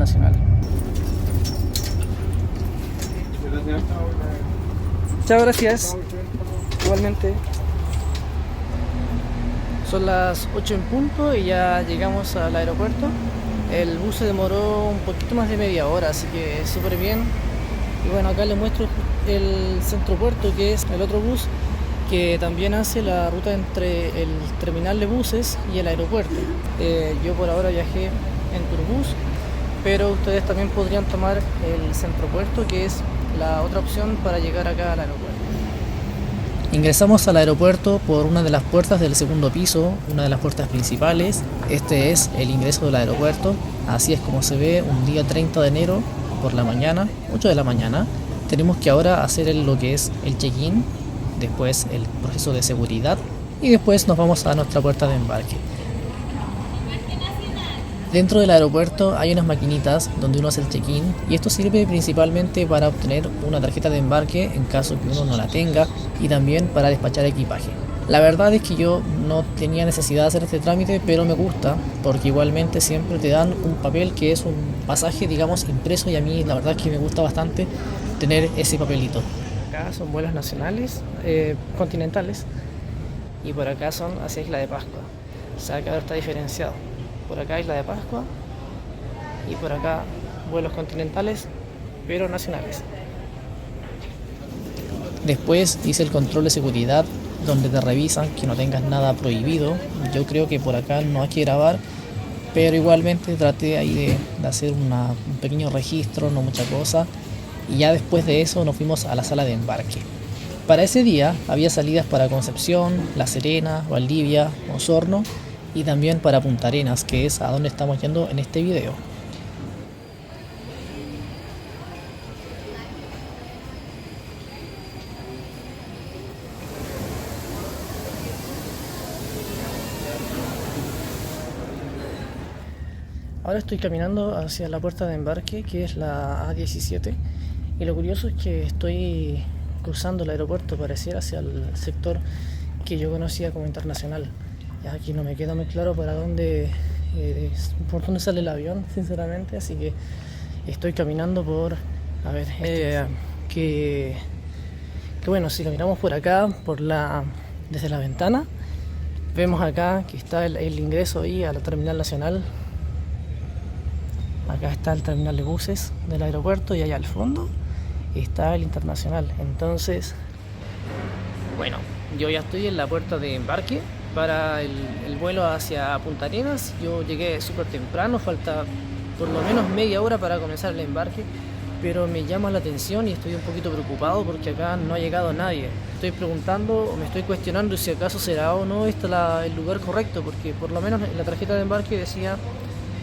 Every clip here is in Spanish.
internacional. Chao, gracias. Igualmente. Son las 8 en punto y ya llegamos al aeropuerto. El bus se demoró un poquito más de media hora, así que súper bien. Y bueno, acá les muestro el centro puerto, que es el otro bus que también hace la ruta entre el terminal de buses y el aeropuerto. Yo por ahora viajé en Turbus, pero ustedes también podrían tomar el centro puerto, que es la otra opción para llegar acá al aeropuerto. Ingresamos al aeropuerto por una de las puertas del segundo piso, una de las puertas principales. Este es el ingreso del aeropuerto. Así es como se ve un día 30 de enero por la mañana, 8 de la mañana. Tenemos que ahora hacer lo que es el check-in, después el proceso de seguridad y después nos vamos a nuestra puerta de embarque. Dentro del aeropuerto hay unas maquinitas donde uno hace el check-in y esto sirve principalmente para obtener una tarjeta de embarque en caso que uno no la tenga y también para despachar equipaje. La verdad es que yo no tenía necesidad de hacer este trámite, pero me gusta porque igualmente siempre te dan un papel que es un pasaje, digamos, impreso, y a mí la verdad es que me gusta bastante tener ese papelito. Acá son vuelos nacionales, continentales, y por acá son hacia Isla de Pascua. O sea, acá está diferenciado. Por acá Isla de Pascua y por acá vuelos continentales, pero nacionales. Después hice el control de seguridad, donde te revisan que no tengas nada prohibido. Yo creo que por acá no hay que grabar, pero igualmente traté ahí de hacer un pequeño registro, no mucha cosa. Y ya después de eso nos fuimos a la sala de embarque. Para ese día había salidas para Concepción, La Serena, Valdivia, Osorno y también para Punta Arenas, que es a donde estamos yendo en este video. Ahora estoy caminando hacia la puerta de embarque, que es la A17, y lo curioso es que estoy cruzando el aeropuerto para ir hacia el sector que yo conocía como internacional. Ya aquí no me queda muy claro por dónde sale el avión, sinceramente, así que estoy caminando por, a ver, que bueno, si lo miramos por acá, desde la ventana, vemos acá que está el ingreso ahí a la terminal nacional. Acá está el terminal de buses del aeropuerto y allá al fondo está el internacional. Entonces, bueno, yo ya estoy en la puerta de embarque para el vuelo hacia Punta Arenas. Yo llegué súper temprano, falta por lo menos media hora para comenzar el embarque, pero me llama la atención y estoy un poquito preocupado porque acá no ha llegado nadie. Estoy preguntando o me estoy cuestionando si acaso será o no este el lugar correcto, porque por lo menos en la tarjeta de embarque decía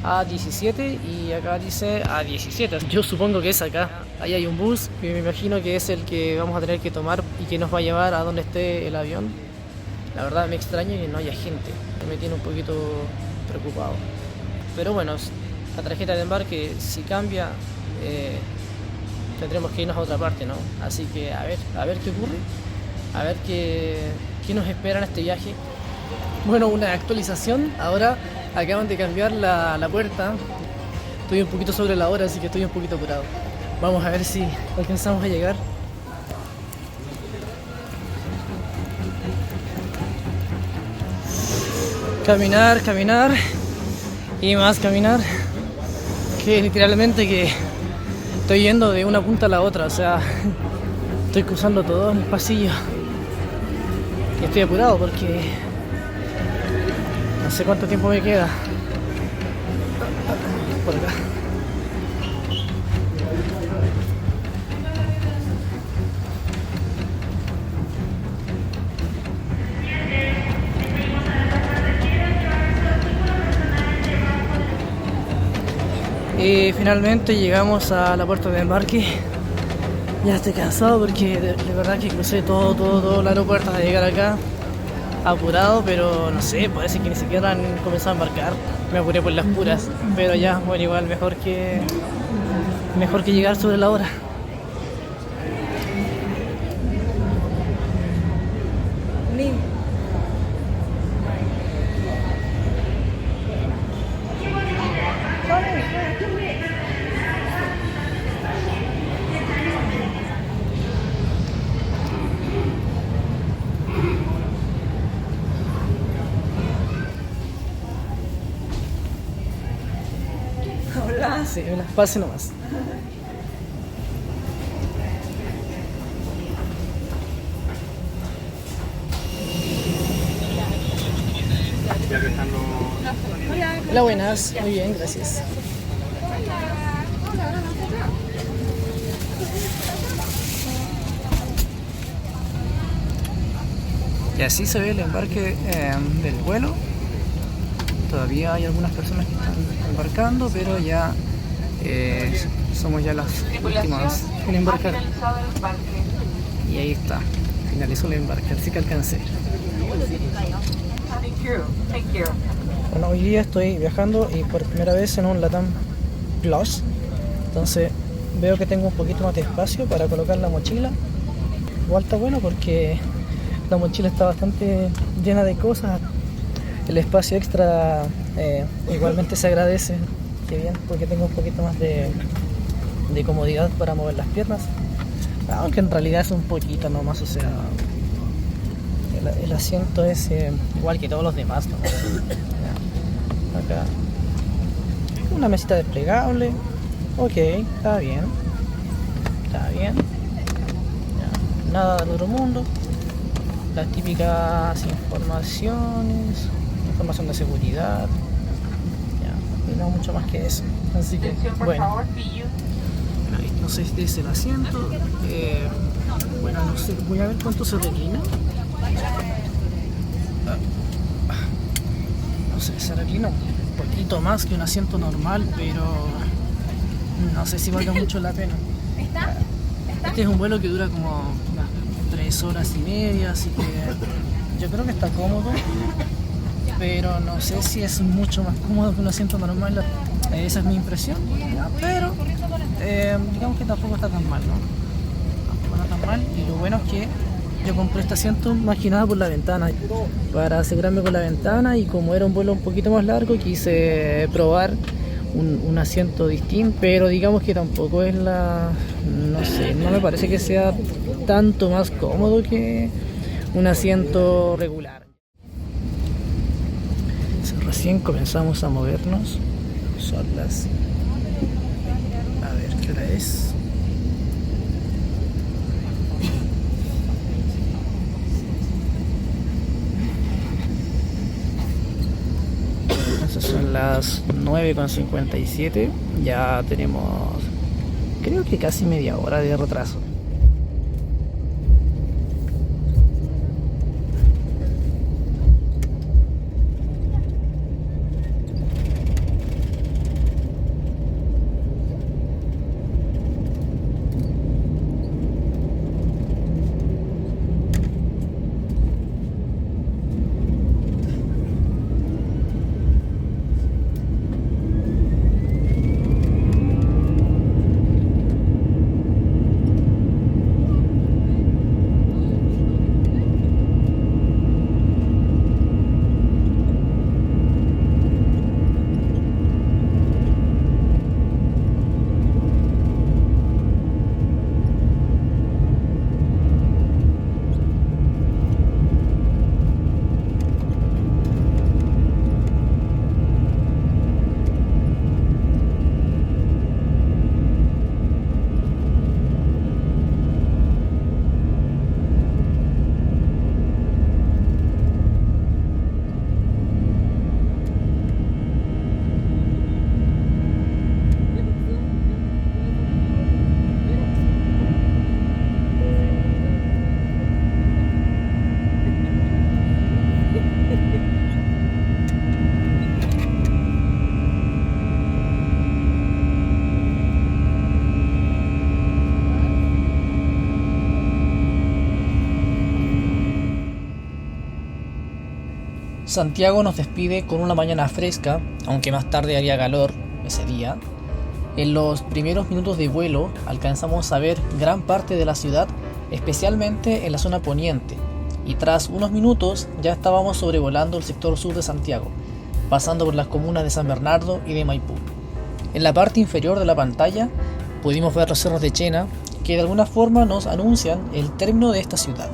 A17 y acá dice A17. Yo supongo que es acá. Ahí hay un bus que me imagino que es el que vamos a tener que tomar y que nos va a llevar a donde esté el avión. La verdad me extraña que no haya gente. Me tiene un poquito preocupado. Pero bueno, la tarjeta de embarque si cambia, tendremos que irnos a otra parte, ¿no? Así que a ver qué ocurre. A ver qué nos espera en este viaje. Bueno, una actualización. Ahora acaban de cambiar la puerta. Estoy un poquito sobre la hora, así que estoy un poquito apurado. Vamos a ver si alcanzamos a llegar. Caminar y más caminar. Que literalmente que estoy yendo de una punta a la otra. O sea, estoy cruzando todo el pasillo. Y estoy apurado porque no sé cuánto tiempo me queda. Por acá. Y finalmente llegamos a la puerta de embarque. Ya estoy cansado porque de verdad que crucé todo el aeropuerto hasta llegar acá. Apurado, pero no sé, parece que ni siquiera han comenzado a embarcar. Me apuré por las puras, pero ya, bueno, igual mejor que llegar sobre la hora. Sí, pase nomás. Hola, buenas. Muy bien, gracias. Y así se ve el embarque del vuelo. Todavía hay algunas personas que están embarcando, pero ya somos ya las últimas en embarcar. Y ahí está, finalizó el embarque, así que alcancé. Bueno, hoy día estoy viajando y por primera vez en un LATAM Plus. Entonces veo que tengo un poquito más de espacio para colocar la mochila. Igual está bueno porque la mochila está bastante llena de cosas. El espacio extra igualmente se agradece. Qué bien, porque tengo un poquito más de comodidad para mover las piernas. Aunque en realidad es un poquito nomás, o sea, el asiento es igual que todos los demás, ¿no? Acá una mesita desplegable. Ok, está bien. Está bien. Ya, nada del otro mundo. Las típicas informaciones, información de seguridad. Ya, y no mucho más que eso. Así que, bueno. No sé si es el asiento. Bueno, no sé, voy a ver cuánto se reclina. No sé, se reclina un poquito más que un asiento normal, pero no sé si valga mucho la pena. Este es un vuelo que dura como unas 3 horas y media, así que yo creo que está cómodo, pero no sé si es mucho más cómodo que un asiento normal. Esa es mi impresión, pero digamos que tampoco está tan mal, ¿no? Tampoco está tan mal, y lo bueno es que yo compré este asiento más que nada por la ventana, para asegurarme con la ventana, y como era un vuelo un poquito más largo quise probar un asiento distinto, pero digamos que tampoco es no sé, no me parece que sea tanto más cómodo que un asiento regular. Recién comenzamos a movernos, son las... a ver, ¿qué hora es? Son las 9:57, ya tenemos creo que casi media hora de retraso. Santiago nos despide con una mañana fresca, aunque más tarde haría calor ese día. En los primeros minutos de vuelo alcanzamos a ver gran parte de la ciudad, especialmente en la zona poniente, y tras unos minutos ya estábamos sobrevolando el sector sur de Santiago, pasando por las comunas de San Bernardo y de Maipú. En la parte inferior de la pantalla pudimos ver los cerros de Chena, que de alguna forma nos anuncian el término de esta ciudad.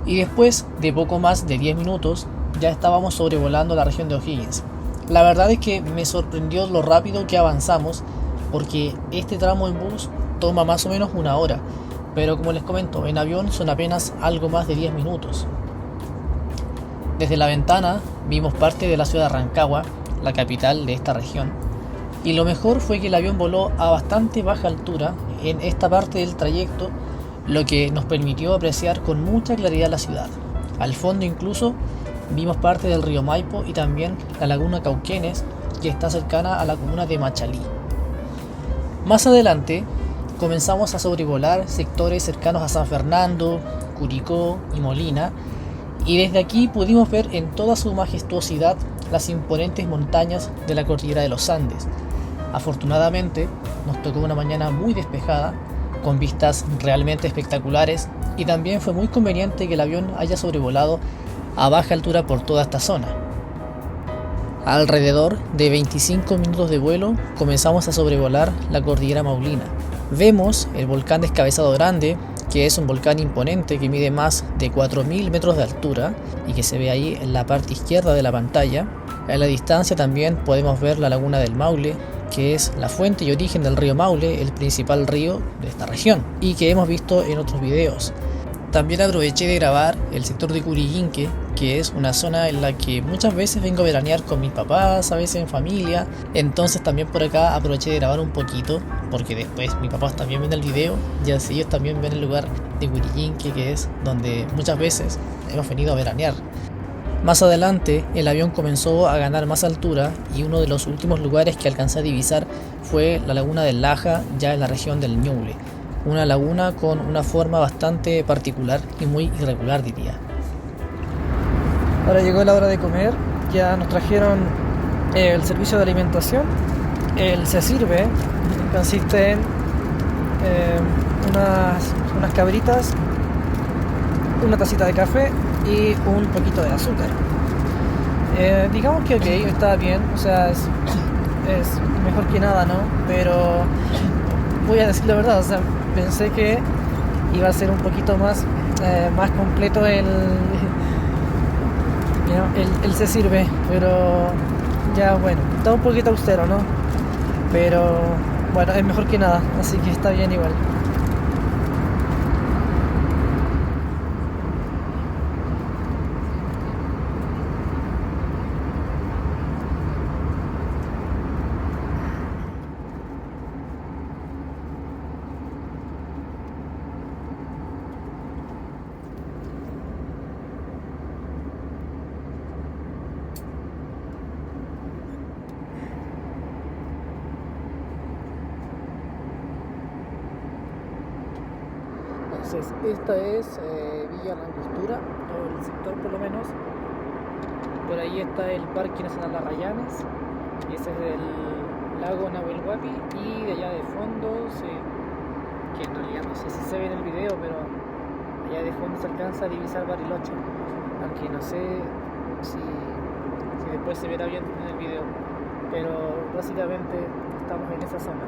Y después de poco más de 10 minutos ya estábamos sobrevolando la región de O'Higgins, La verdad es que me sorprendió lo rápido que avanzamos, porque este tramo en bus toma más o menos una hora, pero como les comento, en avión son apenas algo más de 10 minutos. Desde la ventana vimos parte de la ciudad de Rancagua, la capital de esta región, y lo mejor fue que el avión voló a bastante baja altura en esta parte del trayecto, lo que nos permitió apreciar con mucha claridad la ciudad. Al fondo incluso vimos parte del río Maipo y también la laguna Cauquenes, que está cercana a la comuna de Machalí. Más adelante comenzamos a sobrevolar sectores cercanos a San Fernando, Curicó y Molina, y desde aquí pudimos ver en toda su majestuosidad las imponentes montañas de la cordillera de los Andes. Afortunadamente nos tocó una mañana muy despejada, con vistas realmente espectaculares, y también fue muy conveniente que el avión haya sobrevolado a baja altura por toda esta zona. Alrededor de 25 minutos de vuelo comenzamos a sobrevolar la cordillera Maulina. Vemos el volcán Descabezado Grande, que es un volcán imponente que mide más de 4.000 metros de altura y que se ve ahí en la parte izquierda de la pantalla. A la distancia también podemos ver la laguna del Maule, que es la fuente y origen del río Maule, el principal río de esta región, y que hemos visto en otros videos. También aproveché de grabar el sector de Curiyinque, que es una zona en la que muchas veces vengo a veranear con mis papás, a veces en familia. Entonces también por acá aproveché de grabar un poquito, porque después mis papás también ven el video y así ellos también ven el lugar de Curiyinque, que es donde muchas veces hemos venido a veranear. Más adelante el avión comenzó a ganar más altura y uno de los últimos lugares que alcancé a divisar fue la laguna del Laja, ya en la región del Ñuble. Una laguna con una forma bastante particular y muy irregular, diría. Ahora llegó la hora de comer, ya nos trajeron el servicio de alimentación. El Se Sirve consiste en unas cabritas, una tacita de café y un poquito de azúcar. Digamos que ok, está bien, o sea, es mejor que nada, ¿no? Pero voy a decir la verdad, o sea, pensé que iba a ser un poquito más completo el Se Sirve, pero ya bueno, está un poquito austero, ¿no? Pero bueno, es mejor que nada, así que está bien igual. Entonces, esta es Villa Langostura, o el sector por lo menos. Por ahí está el Parque Nacional Arrayanes, y ese es el lago Nahuel Huapi, y de allá de fondo, que en realidad no sé si se ve en el video, pero allá de fondo se alcanza a divisar Bariloche, aunque no sé si después se verá bien en el video, pero básicamente estamos en esa zona.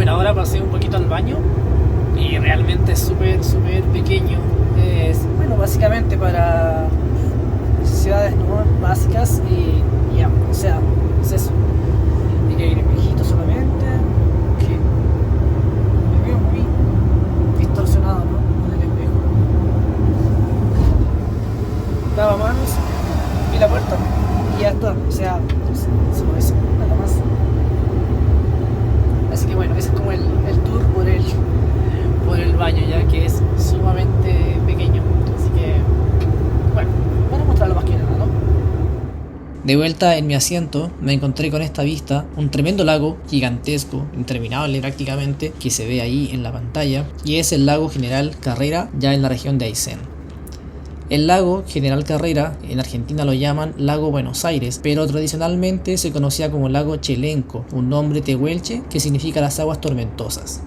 Ahora pasé un poquito al baño y realmente es súper pequeño. Es, bueno, básicamente para necesidades, ¿no?, básicas y ya, o sea, es eso. Y que hay espejitos solamente, que me veo muy distorsionado, ¿no?, en el espejo. Lavamanos y la puerta, y ya está, o sea, solo eso, nada más. Así que bueno, ese es como el tour por el baño, ya que es sumamente pequeño. Así que, bueno, para mostrarlo más que nada, ¿no? De vuelta en mi asiento, me encontré con esta vista, un tremendo lago gigantesco, interminable prácticamente, que se ve ahí en la pantalla, y es el lago General Carrera, ya en la región de Aysén. El lago General Carrera, en Argentina lo llaman Lago Buenos Aires, pero tradicionalmente se conocía como Lago Chelenco, un nombre tehuelche que significa las aguas tormentosas.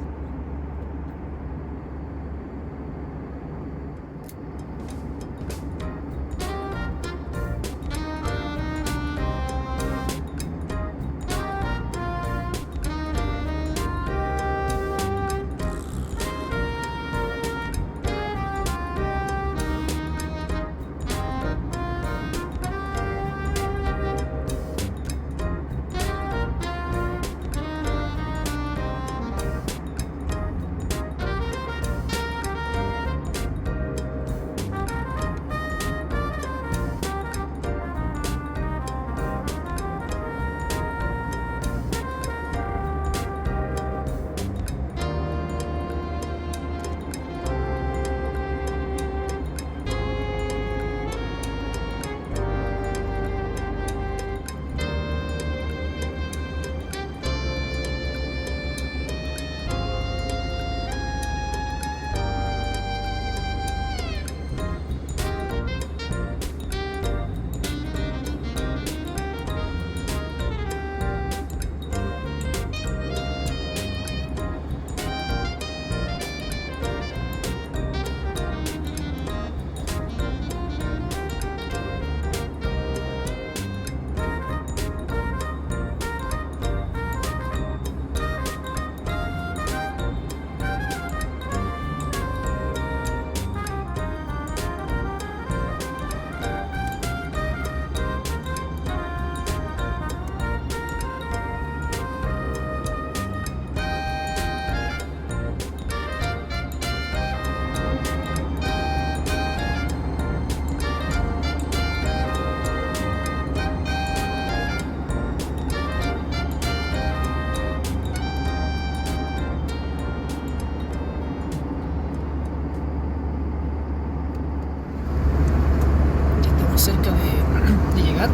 Cerca de llegar,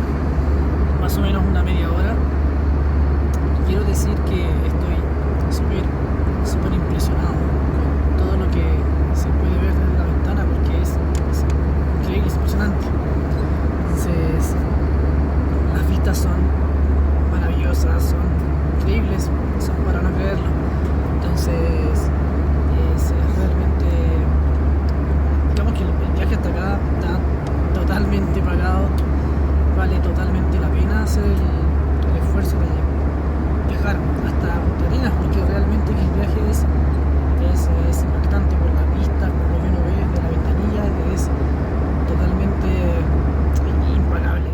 más o menos una media hora. Quiero decir que estoy súper impresionado con todo lo que se puede ver desde la ventana, porque es increíble, es impresionante. Entonces, las vistas son maravillosas, son increíbles, son para no creerlo. Entonces, es realmente, digamos que el viaje hasta acá está totalmente pagado, vale totalmente la pena hacer el esfuerzo de viajar hasta Punta Arenas, porque realmente que el viaje es impactante por la vista, por lo que uno ve desde la ventanilla, es totalmente impagable.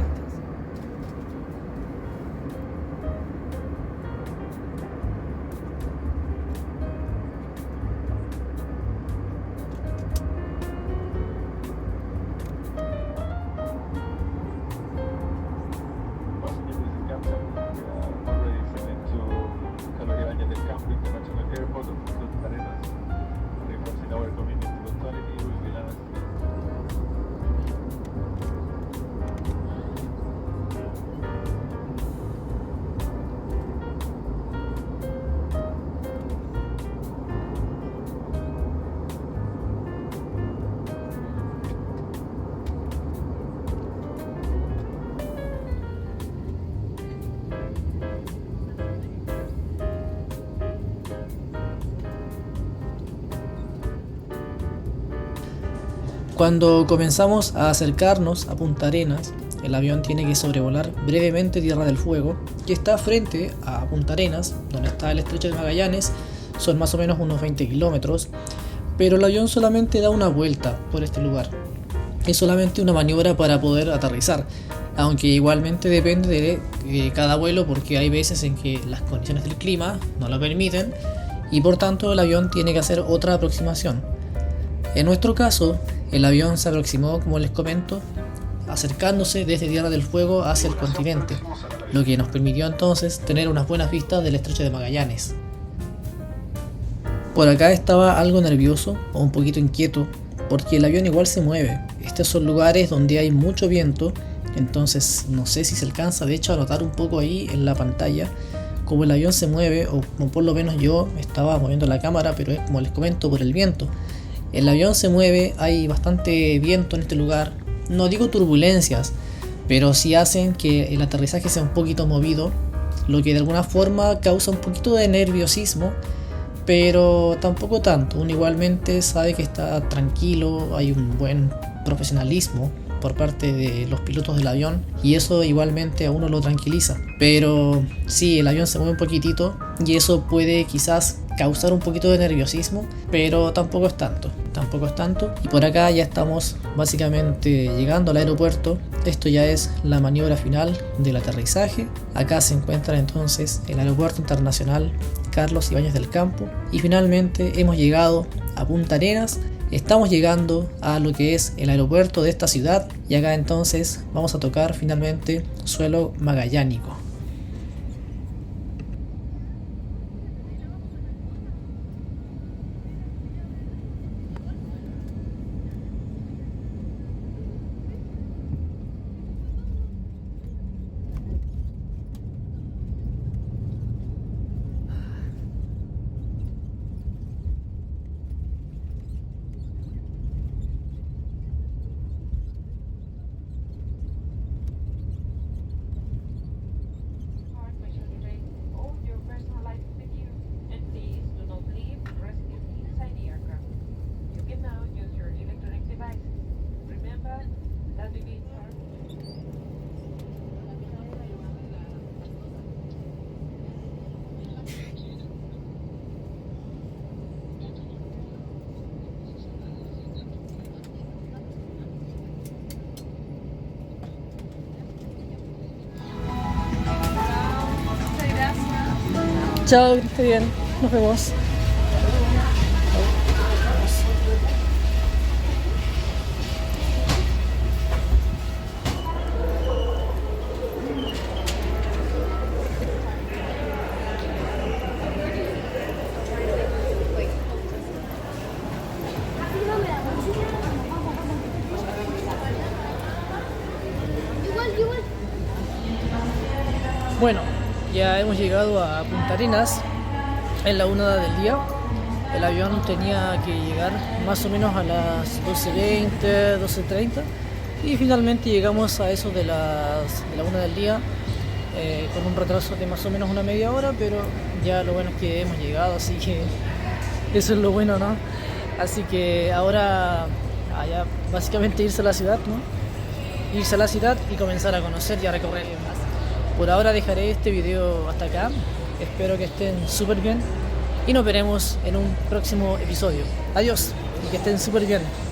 Cuando comenzamos a acercarnos a Punta Arenas, el avión tiene que sobrevolar brevemente Tierra del Fuego, que está frente a Punta Arenas, donde está el Estrecho de Magallanes. Son más o menos unos 20 kilómetros, pero el avión solamente da una vuelta por este lugar. es solamente una maniobra para poder aterrizar, aunque igualmente depende de cada vuelo, porque hay veces en que las condiciones del clima no lo permiten y por tanto el avión tiene que hacer otra aproximación. En nuestro caso, el avión se aproximó, como les comento, acercándose desde Tierra del Fuego hacia el continente, lo que nos permitió entonces tener unas buenas vistas del estrecho de Magallanes. Por acá estaba algo nervioso o un poquito inquieto, porque el avión igual se mueve. Estos son lugares donde hay mucho viento, entonces no sé si se alcanza de hecho a notar un poco ahí en la pantalla como el avión se mueve, o como por lo menos yo estaba moviendo la cámara, pero es como les comento, por el viento. El avión se mueve, hay bastante viento en este lugar, no digo turbulencias, pero sí hacen que el aterrizaje sea un poquito movido, lo que de alguna forma causa un poquito de nerviosismo, pero tampoco tanto. Uno igualmente sabe que está tranquilo, hay un buen profesionalismo por parte de los pilotos del avión y eso igualmente a uno lo tranquiliza. Pero sí, el avión se mueve un poquitito y eso puede quizás causar un poquito de nerviosismo, pero tampoco es tanto, y por acá ya estamos básicamente llegando al aeropuerto. Esto ya es la maniobra final del aterrizaje. Acá se encuentra entonces el aeropuerto internacional Carlos Ibáñez del Campo y finalmente hemos llegado a Punta Arenas. Estamos llegando a lo que es el aeropuerto de esta ciudad y acá entonces vamos a tocar finalmente suelo magallánico. Chao, que esté bien. Nos vemos. Bueno, ya hemos llegado a Punta Arenas en la 1 del día. El avión tenía que llegar más o menos a las 12:20, 12:30 y finalmente llegamos a eso de la 1 del día con un retraso de más o menos una media hora, pero ya lo bueno es que hemos llegado, así que eso es lo bueno, ¿no? Así que ahora allá básicamente irse a la ciudad, ¿no? Irse a la ciudad y comenzar a conocer y a recorrer más. Por ahora dejaré este video hasta acá, espero que estén súper bien y nos veremos en un próximo episodio. Adiós y que estén súper bien.